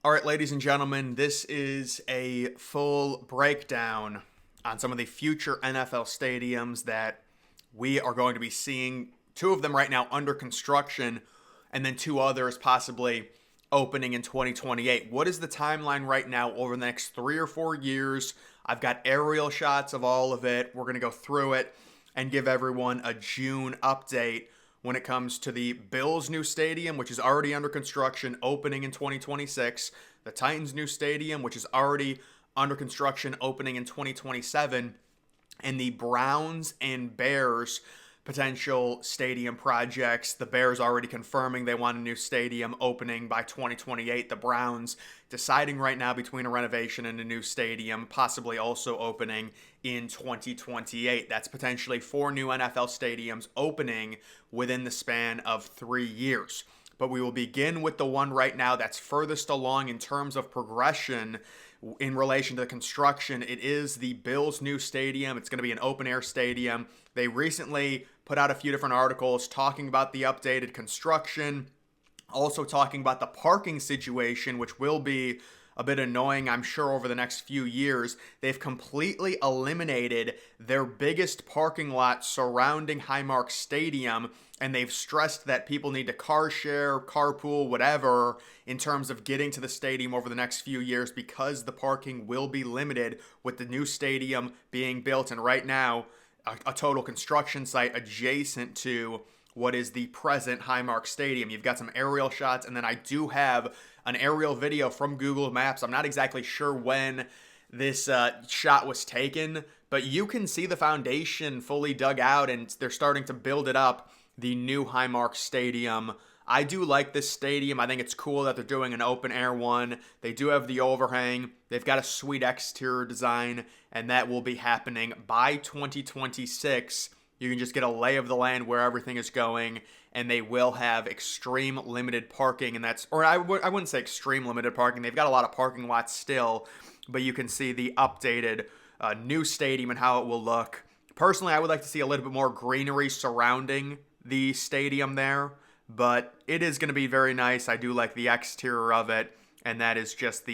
All right, ladies and gentlemen, this is a full breakdown on some of the future NFL stadiums that we are going to be seeing. Two of them right now under construction, and then two others possibly opening in 2028. What is the timeline right now over the next 3 or 4 years? I've got aerial shots of all of it. We're going to go through it and give everyone a June update when it comes to the Bills' new stadium, which is already under construction, opening in 2026, the Titans' new stadium, which is already under construction, opening in 2027, and the Browns and Bears potential stadium projects. The Bears already confirming they want a new stadium opening by 2028. The Browns deciding right now between a renovation and a new stadium, possibly also opening in 2028. That's potentially 4 new NFL stadiums opening within the span of 3 years. But we will begin with the one right now that's furthest along in terms of progression in relation to the construction. It is the Bills' new stadium. It's going to be an open-air stadium. They recently put out a few different articles talking about the updated construction, also talking about the parking situation, which will be a bit annoying, I'm sure, over the next few years. They've completely eliminated their biggest parking lot surrounding Highmark Stadium, and they've stressed that people need to car share, carpool, whatever, in terms of getting to the stadium over the next few years because the parking will be limited with the new stadium being built. And right now, a total construction site adjacent to what is the present Highmark Stadium. You've got some aerial shots, and then I do have an aerial video from Google Maps. I'm not exactly sure when this shot was taken, but you can see the foundation fully dug out, and they're starting to build it up, the new Highmark Stadium. I do like this stadium. I think it's cool that they're doing an open air one. They do have the overhang. They've got a sweet exterior design, and that will be happening by 2026. You can just get a lay of the land where everything is going, and they will have extreme limited parking, and I wouldn't say extreme limited parking. They've got a lot of parking lots still, but you can see the updated new stadium and how it will look. Personally, I would like to see a little bit more greenery surrounding the stadium there, but it is going to be very nice. I do like the exterior of it, and that is just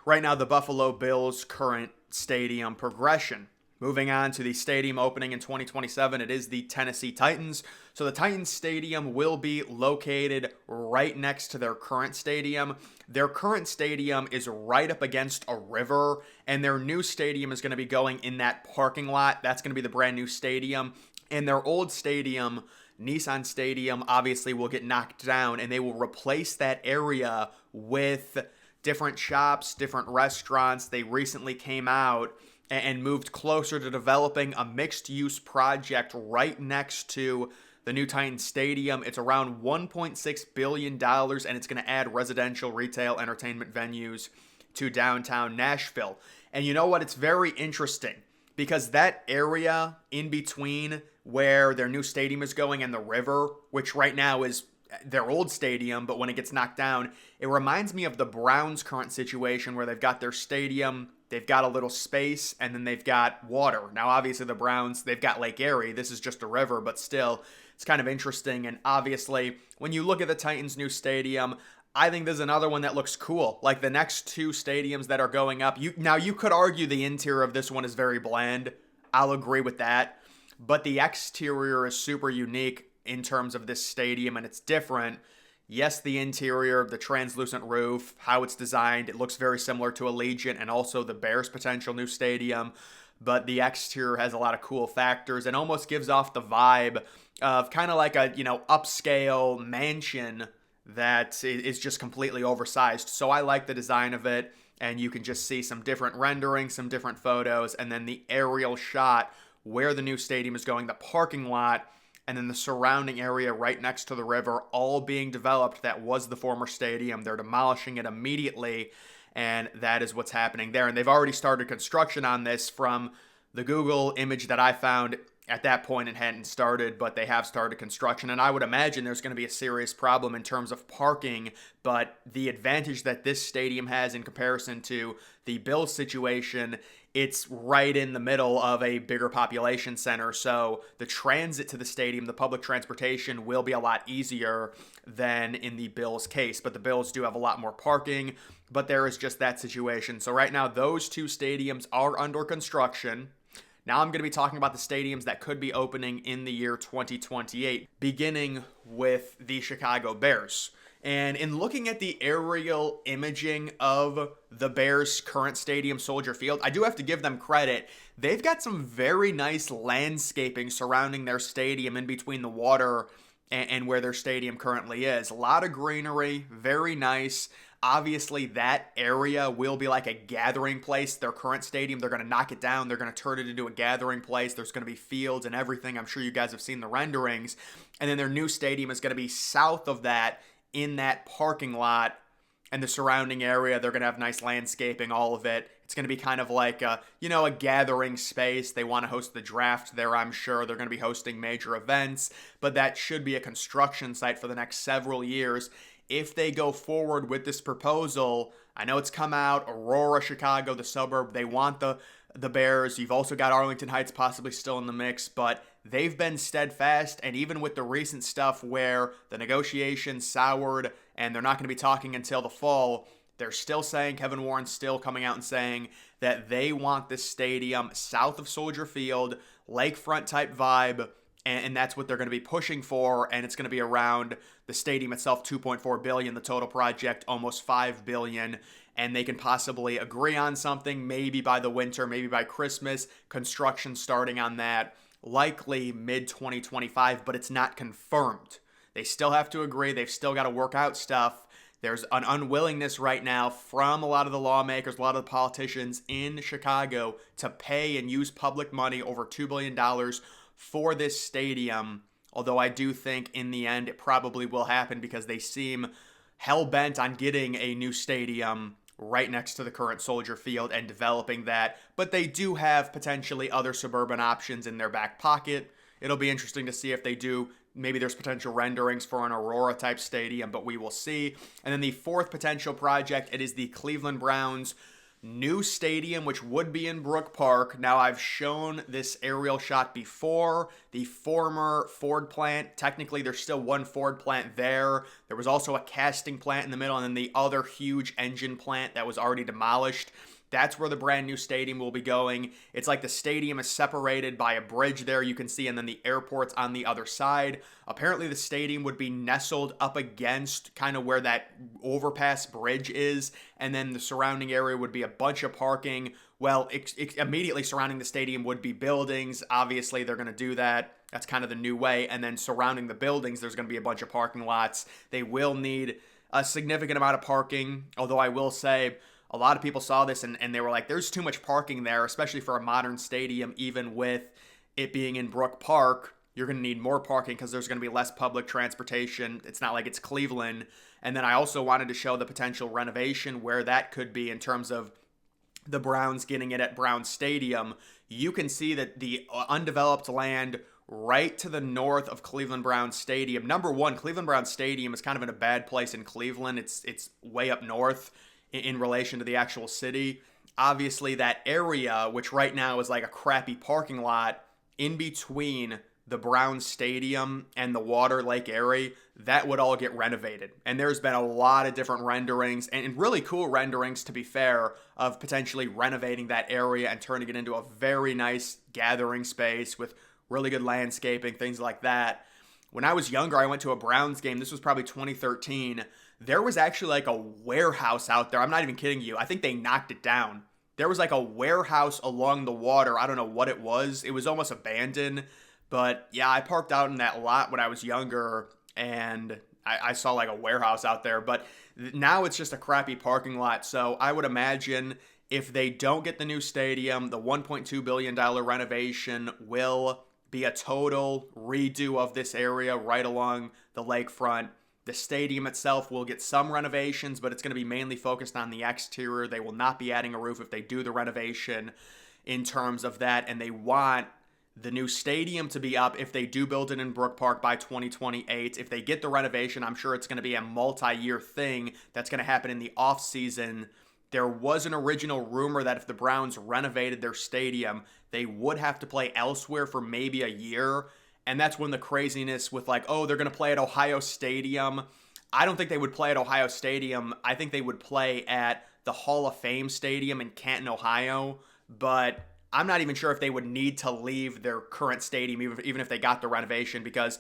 right now the Buffalo Bills' current stadium progression. Moving on to the stadium opening in 2027, it is the Tennessee Titans. So the Titans stadium will be located right next to their current stadium. Their current stadium is right up against a river, and their new stadium is going to be going in that parking lot. That's going to be the brand new stadium. And their old stadium, Nissan Stadium, obviously will get knocked down, and they will replace that area with different shops, different restaurants. They recently came out and moved closer to developing a mixed-use project right next to the new Titans Stadium. It's around $1.6 billion, and it's going to add residential, retail, entertainment venues to downtown Nashville. And you know what? It's very interesting because that area in between where their new stadium is going and the river, which right now is their old stadium, but when it gets knocked down, it reminds me of the Browns' current situation where they've got their stadium, they've got a little space, and then they've got water. Now, obviously, the Browns, they've got Lake Erie. This is just a river, but still, it's kind of interesting. And obviously, when you look at the Titans' new stadium, I think there's another one that looks cool. Like the next two stadiums that are going up. Now, you could argue the interior of this one is very bland. I'll agree with that. But the exterior is super unique in terms of this stadium, and it's different. Yes, the interior, the translucent roof, how it's designed, it looks very similar to Allegiant and also the Bears' potential new stadium, but the exterior has a lot of cool factors and almost gives off the vibe of kind of like a, upscale mansion that is just completely oversized. So I like the design of it, and you can just see some different renderings, some different photos, and then the aerial shot where the new stadium is going, the parking lot, and then the surrounding area right next to the river, all being developed. That was the former stadium. They're demolishing it immediately, and that is what's happening there. And they've already started construction on this from the Google image that I found. At that point, it hadn't started, but they have started construction. And I would imagine there's going to be a serious problem in terms of parking. But the advantage that this stadium has in comparison to the Bills situation, it's right in the middle of a bigger population center. So the transit to the stadium, the public transportation, will be a lot easier than in the Bills case. But the Bills do have a lot more parking. But there is just that situation. So right now, those two stadiums are under construction. Now I'm going to be talking about the stadiums that could be opening in the year 2028, beginning with the Chicago Bears. And in looking at the aerial imaging of the Bears' current stadium, Soldier Field, I do have to give them credit. They've got some very nice landscaping surrounding their stadium in between the water and where their stadium currently is. A lot of greenery, very nice. Obviously, that area will be like a gathering place. Their current stadium, they're going to knock it down. They're going to turn it into a gathering place. There's going to be fields and everything. I'm sure you guys have seen the renderings. And then their new stadium is going to be south of that in that parking lot and the surrounding area. They're going to have nice landscaping, all of it. It's going to be kind of like a gathering space. They want to host the draft there, I'm sure. They're going to be hosting major events, but that should be a construction site for the next several years. If they go forward with this proposal, I know it's come out, Aurora, Chicago, the suburb, they want the Bears. You've also got Arlington Heights possibly still in the mix, but they've been steadfast, and even with the recent stuff where the negotiations soured and they're not going to be talking until the fall, they're still saying, Kevin Warren's still coming out and saying that they want this stadium south of Soldier Field, lakefront type vibe, and that's what they're going to be pushing for, and it's going to be around the stadium itself, $2.4 billion, the total project, almost $5 billion, and they can possibly agree on something, maybe by the winter, maybe by Christmas, construction starting on that, likely mid-2025, but it's not confirmed. They still have to agree, they've still got to work out stuff. There's an unwillingness right now from a lot of the lawmakers, a lot of the politicians in Chicago to pay and use public money, over $2 billion, for this stadium, although I do think in the end it probably will happen because they seem hell-bent on getting a new stadium right next to the current Soldier Field and developing that, but they do have potentially other suburban options in their back pocket. It'll be interesting to see if they do. Maybe there's potential renderings for an Aurora-type stadium, but we will see. And then the fourth potential project, it is the Cleveland Browns' new stadium, which would be in Brook Park. Now, I've shown this aerial shot before. The former Ford plant, technically there's still one Ford plant there. There was also a casting plant in the middle, and then the other huge engine plant that was already demolished. That's where the brand new stadium will be going. It's like the stadium is separated by a bridge there, you can see, and then the airport's on the other side. Apparently the stadium would be nestled up against kind of where that overpass bridge is, and then the surrounding area would be a bunch of parking. Well, immediately surrounding the stadium would be buildings. Obviously, they're going to do that. That's kind of the new way. And then surrounding the buildings, there's going to be a bunch of parking lots. They will need a significant amount of parking, although I will say, a lot of people saw this and they were like, there's too much parking there, especially for a modern stadium, even with it being in Brook Park. You're going to need more parking because there's going to be less public transportation. It's not like it's Cleveland. And then I also wanted to show the potential renovation where that could be in terms of the Browns getting it at Browns Stadium. You can see that the undeveloped land right to the north of Cleveland Browns Stadium. Number one, Cleveland Browns Stadium is kind of in a bad place in Cleveland. It's way up north in relation to the actual city. Obviously, that area, which right now is like a crappy parking lot in between the Browns Stadium and the Water Lake area, that would all get renovated. And there's been a lot of different renderings, and really cool renderings, to be fair, of potentially renovating that area and turning it into a very nice gathering space with really good landscaping, things like that. When I was younger, I went to a Browns game. This was probably 2013. There was actually like a warehouse out there. I'm not even kidding you. I think they knocked it down. There was like a warehouse along the water. I don't know what it was. It was almost abandoned. But yeah, I parked out in that lot when I was younger, and I saw like a warehouse out there. But now it's just a crappy parking lot. So I would imagine if they don't get the new stadium, the $1.2 billion renovation will be a total redo of this area right along the lakefront. The stadium itself will get some renovations, but it's going to be mainly focused on the exterior. They will not be adding a roof if they do the renovation in terms of that, and they want the new stadium to be up if they do build it in Brook Park by 2028. If they get the renovation, I'm sure it's going to be a multi-year thing that's going to happen in the offseason. There was an original rumor that if the Browns renovated their stadium, they would have to play elsewhere for maybe a year. And that's when the craziness with like, oh, they're going to play at Ohio Stadium. I don't think they would play at Ohio Stadium. I think they would play at the Hall of Fame Stadium in Canton, Ohio. But I'm not even sure if they would need to leave their current stadium, even if they got the renovation, because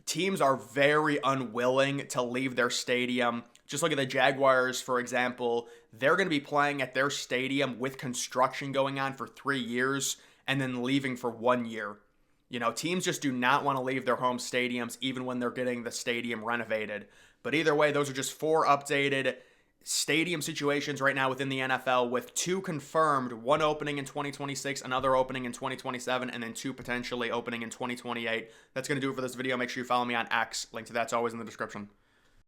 teams are very unwilling to leave their stadium. Just look at the Jaguars, for example. They're going to be playing at their stadium with construction going on for 3 years and then leaving for 1 year. You know, teams just do not want to leave their home stadiums even when they're getting the stadium renovated. But either way, those are just 4 updated stadium situations right now within the NFL, with 2 confirmed, 1 opening in 2026, another opening in 2027, and then 2 potentially opening in 2028. That's going to do it for this video. Make sure you follow me on X. Link to that's always in the description.